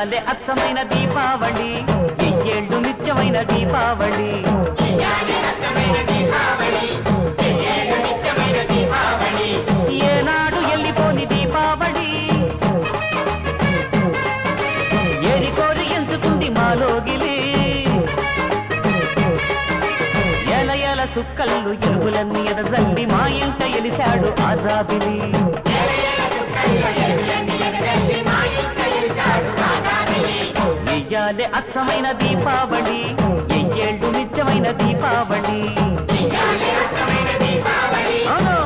ఇయ్యాలే అచ్చమైన దీపావళి ఎయ్యేళ్ళు నిత్యమైన దీపావళి ఏనాడు ఎల్లిపోని దీపావళి ఏరి కోరి ఎంచుకుంది మాలోగిలి ఎల ఎల సుక్కళ్ళు ఎలుగులన్నీ ఎదజల్లి మా ఇంట ఎలిశాడు ఆజాబిలి ఇయ్యాలే అచ్చమైన దీపావళి ఎయ్యేళ్ళు నిత్యమైన దీపావళి అవును